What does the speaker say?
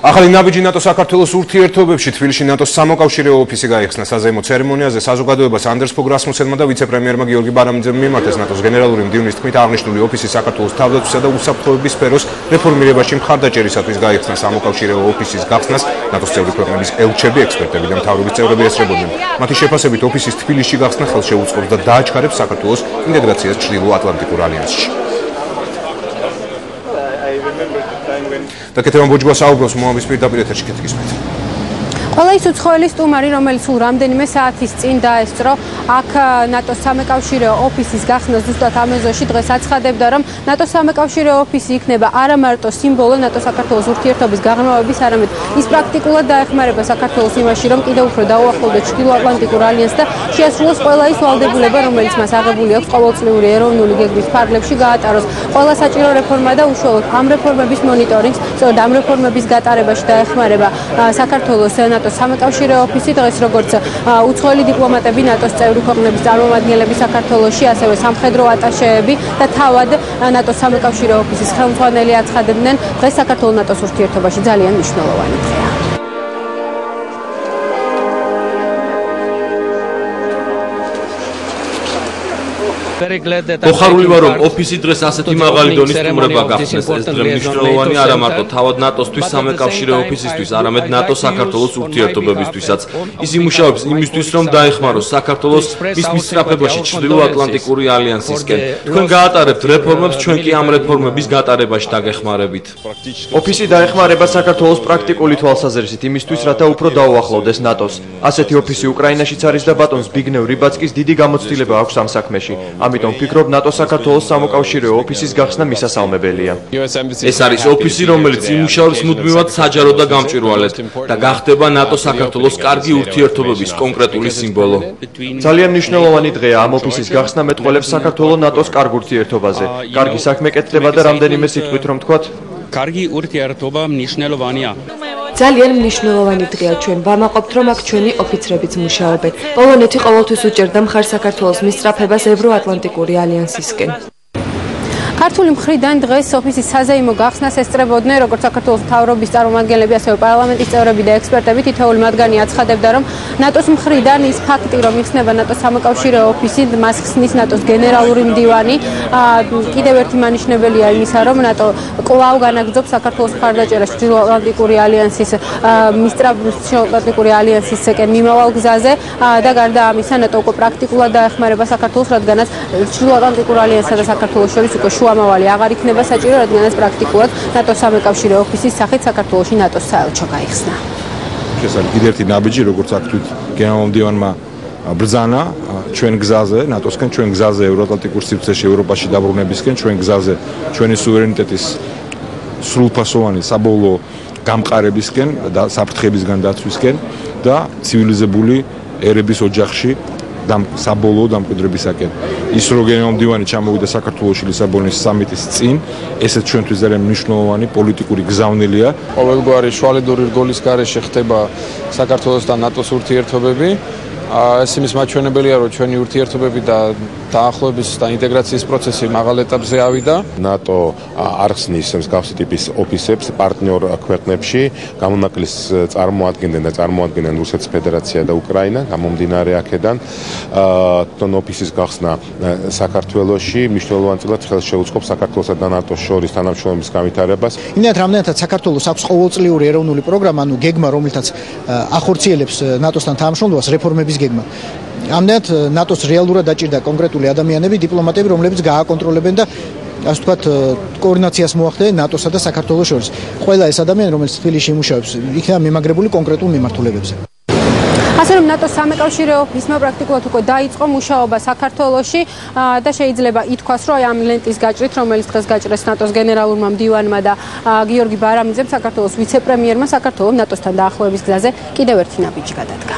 ახალი ნაბიჯი ნატო საქართველოს ურთიერთობებში თბილისში ნატოს სამოკავშირეო ოფისი გაიხსნა საზეიმო ცერემონიაზე საზოგადოებას ანდერს ფოგ რასმუსენმა და ვიცე-პრემიერმა გიორგი ბარამიძემ მიმართეს ნატოს გენერალური მდივნის თქმით აღნიშნული ოფისი საქართველოს თავდაცვისა და უსაფრთხოების სფეროს რეფორმირებაში მხარდაჭერისათვის გაიხსნა სამოკავშირეო ოფისის გახსნას ნატოს წევრი ქვეყნების ელჩები, ექსპერტები და მთავრობის წევრები ესწრებოდნენ. მათი შეფასებით ოფისის თბილისში გახსნა ხელს შეუწყობს და დააჩქარებს საქართველოს ინტეგრაციას ჩრდილო-ატლანტიკურ ალიანსში. და კეთილმა ბოჯგვა საუბრობს მოამბის პირდაპირ ეთერში კეთილისმეთ. ყველა ის უცხოელი სტუმარი, რომელიც სულ რამდენიმე საათის წინ დაესწრო აქ ნატოს სამეკავშირეო ოფისის გახსნას ზუსტად ამ ეზოში დღეს აცხადებდა, რომ ნატოს სამეკავშირეო ოფისი იქნება არა მარტო სიმბოლო ნატო-საქართველოს ურთიერთობის გაღრმავების, არამედ ის პრაქტიკულად დაეხმარება საქართველოს იმაში, რომ კიდევ უფრო დაუახლოვდეს ჩრდილო-ატლანტიკურ ალიანსს და შეასრულოს ყველა ის ვალდებულება, რომელიც მას აღებული აქვს ყოველწლიური ეროვნული გეგმის ფარგლებში გაატაროს ყველა საჭირო რეფორმა და უშუალოდ ამ რეფორმების მონიტორინგს, სწორედ ამ რეფორმების გატარებაში დაეხმარება საქართველოს ნატოს სამეკავშირეო ოფისი დღეს როგორც უცხოელი დიპლომატები ნატოს წევრი ქვეყნების წარმომადგენლები საქართველოში, ასევე სამხედრო ატაშეები და თავად ნატოს სამეკავშირეო ოფისის ხელმძღვანელი აცხადებდნენ, დღეს საქართველოს ნატოს ურთიერთობაში ძალიან მნიშვნელოვანი დღეა. მოხარული ვარ, რომ ოფისი დღეს ასეთი მაღალი დონის სტუმრება გახსნეს. ეს დღე მნიშვნელოვანი არა მარტო თავად ნატოსთვის სამეკავშირეო ოფისისთვის, არამედ ნატო-საქართველოს ურთიერთობებისთვისაც. ის იმუშავებს იმისთვის, რომ დაეხმაროს საქართველოს მის მისწრაფებაში ჩრდილო-ატლანტიკური ალიანსისკენ. თქვენ გაატარებთ რეფორმებს, ჩვენ კი ამ რეფორმების გატარებაში დაგეხმარებით. ოფისი დაეხმარება საქართველოს პრაქტიკული თვალსაზრისით იმისთვის, რათა უფრო დაუახლოვდეს ნატოს. ასეთი ოფისი უკრაინაშიც არის და ბატონ ზბიგნევ რიბაცკის დიდი გამოცდილება აქვს ამ საქმეში. ამიტომ ვფიქრობ, ნატო-საქართველოს სამოკავშირეო ოფისის გახსნა მისასალმებელია. ეს არის ოფისი, რომელიც იმუშავებს მუდმივად საჯარო და გამჭვირვალედ და გახდება ნატო-საქართველოს კარგი ურთიერთობების კონკრეტული სიმბოლო. ძალიან მნიშვნელოვანი დღეა ამ ოფისის გახსნა მეტყველებს საქართველოს ნატოს კარგ ურთიერთობაზე. კარგი საქმე კეთდება და რამდენიმე სიტყვით რომ ვთქვათ, კარგი ურთიერთობა მნიშვნელოვანია. ძალიან მნიშვნელოვანი დღეა, ჩვენ ვამაყობთ, რომ აქ ჩვენი ოფიცრებიც მუშაობენ. პოლონეთი ყოველთვის უჭერდა მხარს საქართველოს მისწრაფებას ევროატლანტიკური ალიანსისკენ. ქართული მხრიდან დღეს ოფისის საზეიმო გახსნას ესწრებოდნენ როგორც საქართველოს მთავრობის წარმომადგენლები, ასევე პარლამენტის წევრები და ექსპერტები. თითოეული მათგანი აცხადებდა, რომ ნატოს მხრიდან ის ფაქტი, რომ იხსნება ნატოს სამეკავშირეო ოფისი, მას ხსნის ნატოს გენერალური მდივანი, კიდევ ერთი მანიშნებელია იმისა, რომ ნატო კვლავ განაგრძობს საქართველოს მხარდაჭერას ჩრდილო-ატლანტიკური ალიანსის ჩრდილო-ატლანტიკური ალიანსისკენ მიმავალ გზაზე და გარდა ამისა, ნატო უკვე პრაქტიკულად დაეხმარება საქართველოს, რადგანაც ჩრდილო-ატლანტიკურ ალიანსსა და საქართველოს შორის უკვე შუამავალი აღარ იქნება საჭირო, რადგანაც პრაქტიკულად ნატოს სამეკავშირეო ოფისის სახით საქართველოში ნატოს საელჩო გაიხსნა. ეს არის კიდევ ერთი ნაბიჯი, როგორც აქ თვით გენერალ-მდივანმა ბრძანა ჩვენ გზაზე, ნატოსკენ, ჩვენ გზაზე ევროატლანტიკურ სივრცეში, ევროპაში დაბრუნებისკენ, ჩვენ გზაზე, ჩვენი სუვერენიტეტის სრულფასოვანი საბოლოო გამყარებისკენ და საფრთხეებისგან დაცვისკენ და ცივილიზებული ერების ოჯახში საბოლოო დამკვიდრებისაკენ. ის რო გენერალ-მდივანი ჩამოვიდა საქართველოში ლისაბონის სამიტის წინ, ესეც ჩვენთვის ძალიან მნიშვნელოვანი პოლიტიკური გზავნილია. ყოველგვარი შვალიდური რგოლის გარეშე ხდება საქართველოს და ნატოს ურთიერთობები. ეს იმის მაჩვენებელია, რომ ჩვენი ურთიერთობები და დაახლოების და ინტეგრაციის პროცესი მაღალ ეტაპზე ავიდა. ნატო არ ხსნის მსგავსი ტიპის ოფისებს პარტნიორ ქვეყნებში, გამონაკლისს წარმოადგენენ რუსეთის ფედერაცია და უკრაინა, გამომდინარე აქედან. თვითონ ოფისის გახსნა საქართველოში მნიშვნელოვანწილად ხელს შეუწყობს საქართველოსა და ნატოს შორის თანამშრომლობის განვითარებას. იმდენად რამდენადაც საქართველოს აქვს ყოველწლიური ეროვნული პროგრამა, ანუ გეგმა, რომელთაც ახორციელებს ნატოსთან თანამშრომლობას, რეფორმების გეგმა. ამდენად ნატოს რეალურად დაჭირდა კონკრეტული ადამიანები, დიპლომატები, რომლებიც გააკონტროლებენ და ასე ვთქვათ, კოორდინაციას მოახდენენ ნატოსა და საქართველოს შორის. ყველა ეს ადამიანი, რომელიც თბილისში იმუშავებს, იქნება მიმაგრებული კონკრეტულ მიმართულებებზე. ასე რომ ნატოს სამეკავშირეო ოფისმა პრაქტიკულად უკვე დაიწყო მუშაობა საქართველოში და შეიძლება ითქვას, რომ ამ ლენტის გაჭრით, რომელიც დღეს გაჭრეს ნატოს გენერალურმა მდივანმა და გიორგი ბარამიძემ, საქართველოს ვიცე-პრემიერმა, საქართველოს ნატოსთან დაახლოების გზაზე კიდევ ერთი ნაბიჯი გადადგა.